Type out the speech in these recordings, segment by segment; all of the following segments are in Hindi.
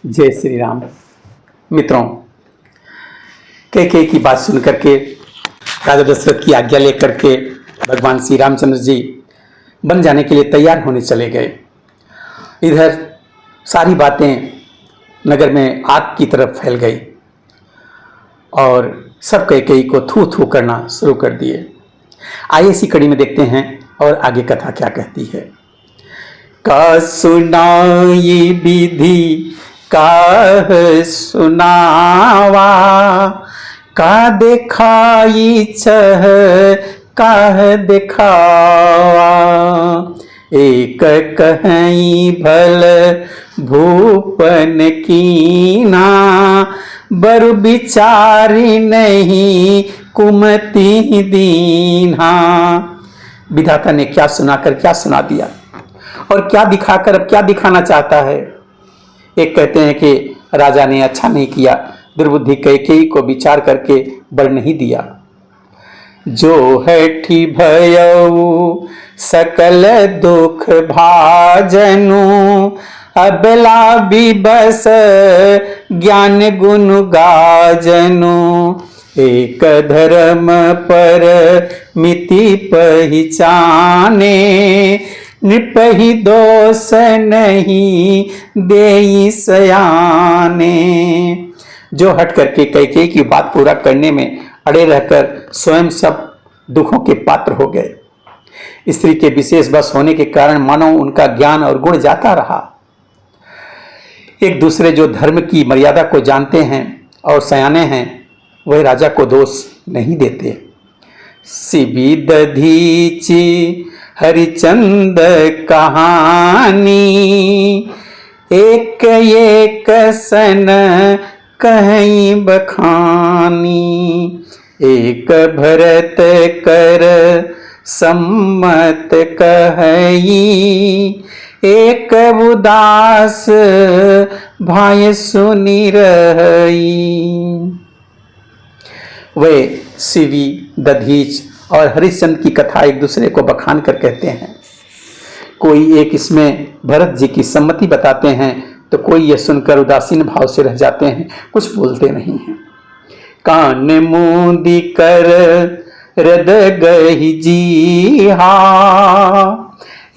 जय श्री राम। मित्रों, कैकेयी की बात सुन करके राजा दशरथ की आज्ञा लेकर के भगवान श्री रामचंद्र जी बन जाने के लिए तैयार होने चले गए। इधर सारी बातें नगर में आग की तरफ फैल गई और सब कैकेयी को थू थू करना शुरू कर दिए। आइए इसी कड़ी में देखते हैं और आगे कथा क्या कहती है। का सुनाई विधि काह सुनावा, का दिखाई छह काह दिखावा। एक कहीं भल भूपन कीना, बरु बिचारी नहीं कुमति दीन्हा। विधाता ने क्या सुनाकर क्या सुना दिया और क्या दिखाकर अब क्या दिखाना चाहता है। एक कहते हैं कि राजा ने अच्छा नहीं किया, दुर्बुद्धि कैकेयी को विचार करके बर नहीं दिया। जो हठी भयऊ सकल दुख भाजनु, अबला बिबस ज्ञान गुण गाजनु। एक धर्म पर मिति पहचाने, निपहि दोष नहीं देई सयाने। जो हट करके कैकेयी की बात पूरा करने में अड़े रहकर स्वयं सब दुखों के पात्र हो गए। स्त्री के विशेष बस होने के कारण मानो उनका ज्ञान और गुण जाता रहा। एक दूसरे जो धर्म की मर्यादा को जानते हैं और सयाने हैं, वह राजा को दोष नहीं देते। शिबी दधीची हरिचंद कहानी, एक एक सन कहीं बखानी। एक भरत कर सम्मत कही, एक उदास भाई सुनी रही। वे शिवी, दधीच और हरिश्चंद्र की कथा एक दूसरे को बखान कर कहते हैं। कोई एक इसमें भरत जी की सम्मति बताते हैं तो कोई यह सुनकर उदासीन भाव से रह जाते हैं, कुछ बोलते नहीं हैं। कान मूंदी कर हृद गही जीहा,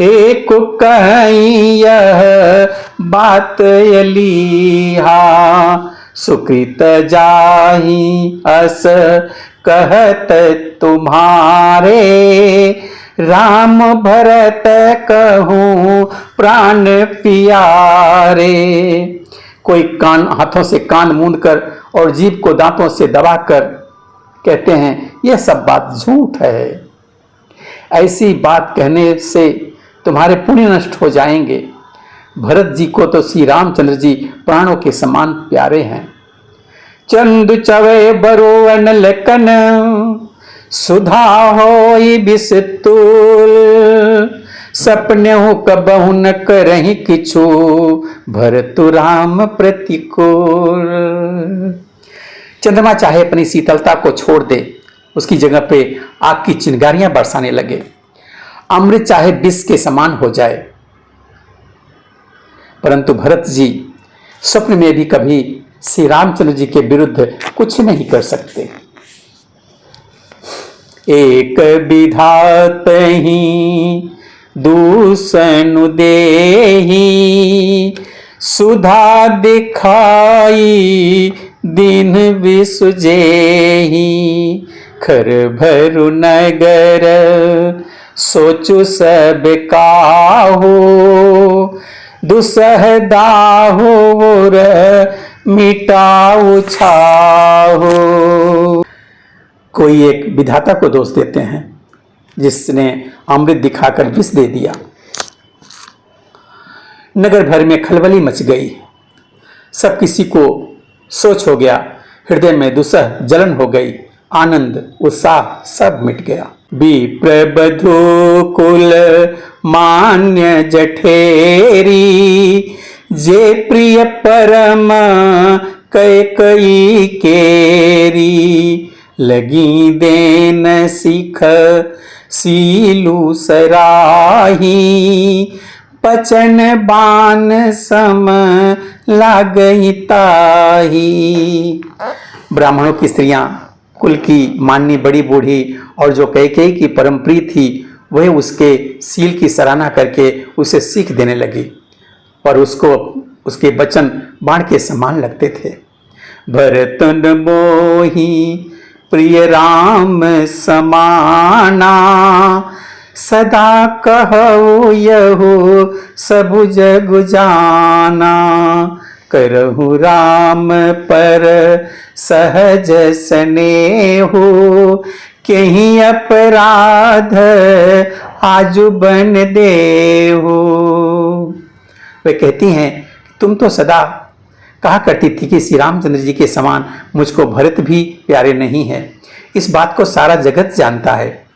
एक कहीं यह बात यलीहा। सुकृत जाहि अस कहत तुम्हारे, राम भरत कहूँ प्राण प्यारे। कोई कान हाथों से कान मूंद कर और जीभ को दांतों से दबाकर कहते हैं यह सब बात झूठ है। ऐसी बात कहने से तुम्हारे पुण्य नष्ट हो जाएंगे। भरत जी को तो श्री रामचंद्र जी प्राणों के समान प्यारे हैं। चंद चवे बरो अनलकन, सुधा होई बिस्तूल। सपने हो कबहु न करहि किछु, भरतु राम प्रतिकूल। चंद्रमा चाहे अपनी शीतलता को छोड़ दे, उसकी जगह पे आग की चिंगारियां बरसाने लगे। अमृत चाहे विष के समान हो जाए, परंतु भरत जी स्वप्न में भी कभी श्री रामचंद्र जी के विरुद्ध कुछ नहीं कर सकते। एक विधात ही दूसनु देही, सुधा दिखाई दिन विसुजेही। खर भरु नगर सोचु सब काहू, दुसह दाहुर मिटाऊ छाहू। कोई एक विधाता को दोष देते हैं जिसने अमृत दिखाकर विष दे दिया। नगर भर में खलबली मच गई, सब किसी को सोच हो गया, हृदय में दुसह जलन हो गई, आनंद उत्साह सब मिट गया। विप्रबधु कुल मान्य जठेरी, जे प्रिय परम कैकेयी केरी। लगी देन सिख सीलू सराही, पचन बान सम लागई ताही। ब्राह्मणों की स्त्रियां कुल की माननी बड़ी बूढ़ी और जो कैकेयी की परम प्रिय थी वह उसके सील की सराहना करके उसे सीख देने लगी और उसको उसके वचन बाण के समान लगते थे। भरतन मोहि प्रिय राम समाना, सदा कहु यहु सबु जग जाना। करहु राम पर सहज स्नेहु, केहि अपराध आजु बन देहु। वे कहती हैं तुम तो सदा कहा करती थी कि श्री रामचंद्र जी के समान मुझको भरत भी प्यारे नहीं है। इस बात को सारा जगत जानता है।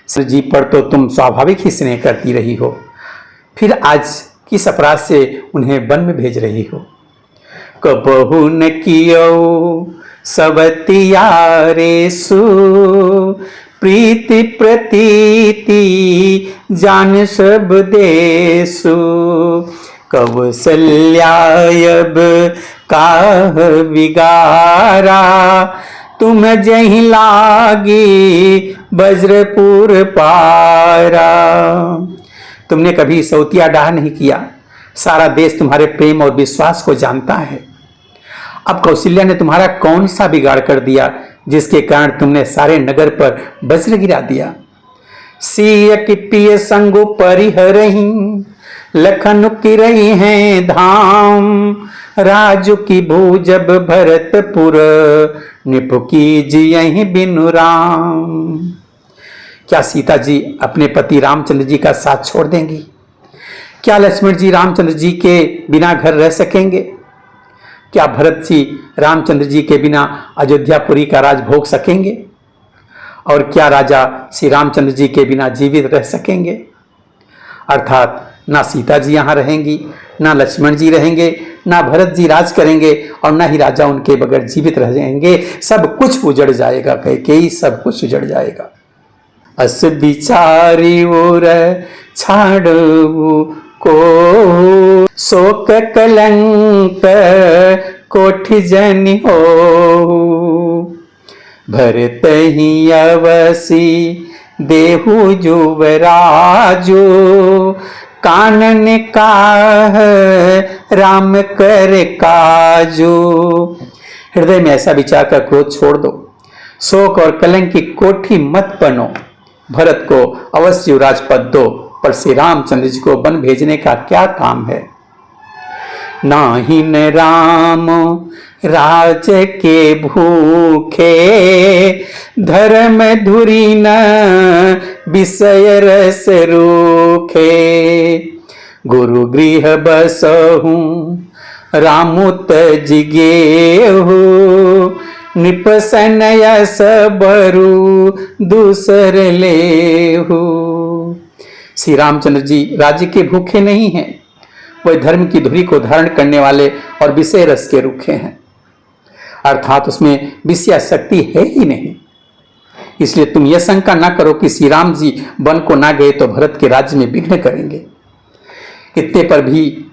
श्री जी पर तो तुम स्वाभाविक ही स्नेह करती रही हो, फिर आज किस अपराध से उन्हें वन में भेज रही हो। कबहु न कियो सवतियारे सु, प्रीति प्रतीति जान सब देसु। कौसल्यायब काह विगारा, तुम जहि लागी वज्रपुर पारा। तुमने कभी सौतिया डाह नहीं किया, सारा देश तुम्हारे प्रेम और विश्वास को जानता है। अब कौशल्या ने तुम्हारा कौन सा बिगाड़ कर दिया जिसके कारण तुमने सारे नगर पर वज्र गिरा दिया। सिय की पिय संगु परिहरहि, लखन की रही हैं धाम। राजु की भूजब भरतपुर, निपु कीजिए बिनु राम। क्या सीता जी अपने पति रामचंद्र जी का साथ छोड़ देंगी? क्या लक्ष्मण जी रामचंद्र जी के बिना घर रह सकेंगे? क्या भरत जी रामचंद्र जी के बिना अयोध्यापुरी का राज भोग सकेंगे? और क्या राजा श्री रामचंद्र जी के बिना जीवित रह सकेंगे? अर्थात ना सीता जी यहाँ रहेंगी, ना लक्ष्मण जी रहेंगे, ना भरत जी राज करेंगे और ना ही राजा उनके बगैर जीवित रह जाएंगे। सब कुछ उजड़ जाएगा, कैकेयी सब कुछ उजड़ जाएगा। अस बिचारी ओर छाड़ू को, शोक कलंक कोठि जनि हो। भरत ही अवसी देहु जुवराजो, कानन काह राम कर काजो। हृदय में ऐसा विचार कर क्रोध छोड़ दो, शोक और कलंक की कोठी मत बनो। भरत को अवश्य युवराज पद दो, पर श्री रामचंद्र जी को वन भेजने का क्या काम है। नाहिन राम राज के भूखे, धर्म धुरी न विषय रस रूखे। गुरु गृह बसहु रामुत जिगेहु, निपसन यस बरु दूसर लेहु। श्री रामचंद्र जी राज्य के भूखे नहीं हैं, वह धर्म की धुरी को धारण करने वाले और विषय रस के रूखे हैं, अर्थात उसमें विषय शक्ति है ही नहीं। इसलिए तुम यह शंका ना करो कि श्री राम जी वन को ना गए तो भरत के राज्य में विघ्न करेंगे। इतने पर भी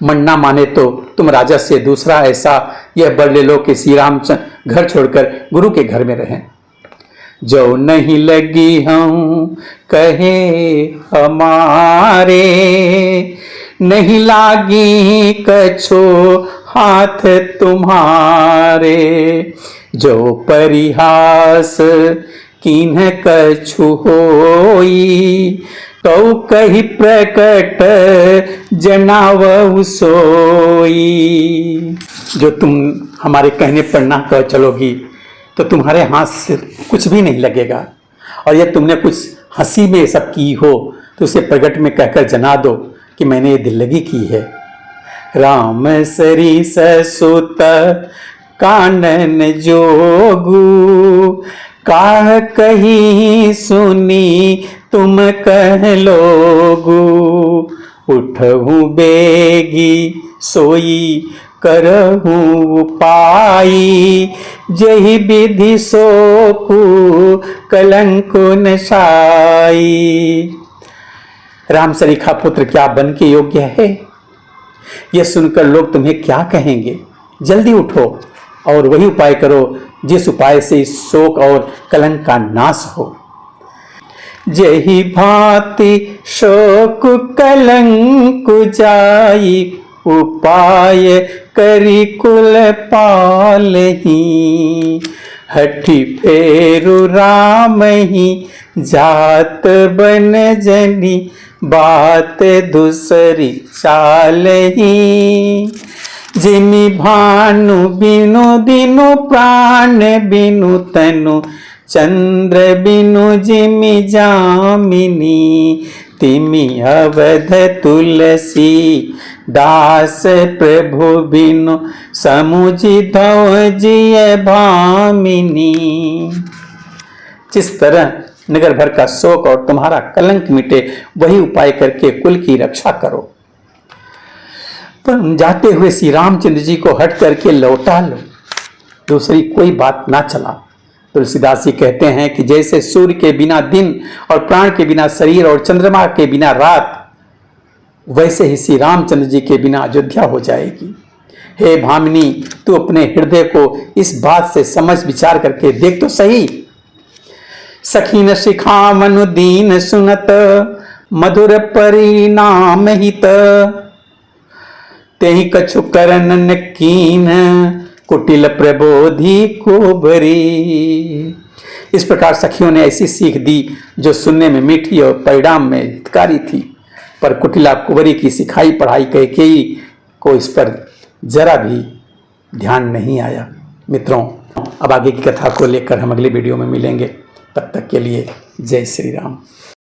मन ना माने तो तुम राजा से दूसरा ऐसा यह वर ले लो कि श्री राम घर छोड़कर गुरु के घर में रहें। जो नहीं लगी हूं कहे हमारे, नहीं लागी कछो हाथ तुम्हारे। जो परिहास किन्ह कछु होई, तो कही प्रकट जनावहु सोई। जो तुम हमारे कहने पर ना कह चलोगी तो तुम्हारे हाथ से कुछ भी नहीं लगेगा, और यदि तुमने कुछ हंसी में सब की हो तो उसे प्रकट में कहकर जना दो कि मैंने ये दिल लगी की है। राम सरीस सुत कानन जोगु, काह कही सुनी तुम कह लोगु। उठहु बेगी सोई करहु पाई, जही विधि सोकु कलंक नशाई। राम सरीखा पुत्र क्या बन के योग्य है? यह सुनकर लोग तुम्हें क्या कहेंगे? जल्दी उठो और वही उपाय करो जिस उपाय से इस शोक और कलंक का नाश हो। जही भांति शोक कलंक जाई, उपाय करी कुल पालही। हठी फेरु राम ही, जात बन जनी, बात दूसरी चालही। जिमि भानु बिनु दिनु, प्राण बिनु तनु, चंद्र बिनु जिमि जामिनी। तिमि अवध तुलसी दास, प्रभु बिनु समुझि जिय भामिनी। जिस तरह नगर भर का शोक और तुम्हारा कलंक मिटे, वही उपाय करके कुल की रक्षा करो। पर जाते हुए श्री रामचंद्र जी को हट करके लौटा लो, दूसरी कोई बात ना चला। तुलसीदास जी कहते हैं कि जैसे सूर्य के बिना दिन और प्राण के बिना शरीर और चंद्रमा के बिना रात, वैसे ही श्री रामचंद्र जी के बिना अयोध्या हो जाएगी। हे भामिनी, तू अपने हृदय को इस बात से समझ विचार करके देख तो सही। सखीन शिखामनु दीन सुनत, मधुर परिणाम हित। तेहि कछु करन कीन, कुटिल प्रबोधि को भरी। इस प्रकार सखियों ने ऐसी सीख दी जो सुनने में मीठी और परिणाम में हितकारी थी, पर कुटिला कुंवरी की सिखाई पढ़ाई कैकेयी को इस पर जरा भी ध्यान नहीं आया। मित्रों, अब आगे की कथा को लेकर हम अगली वीडियो में मिलेंगे। तब तक के लिए जय श्री राम।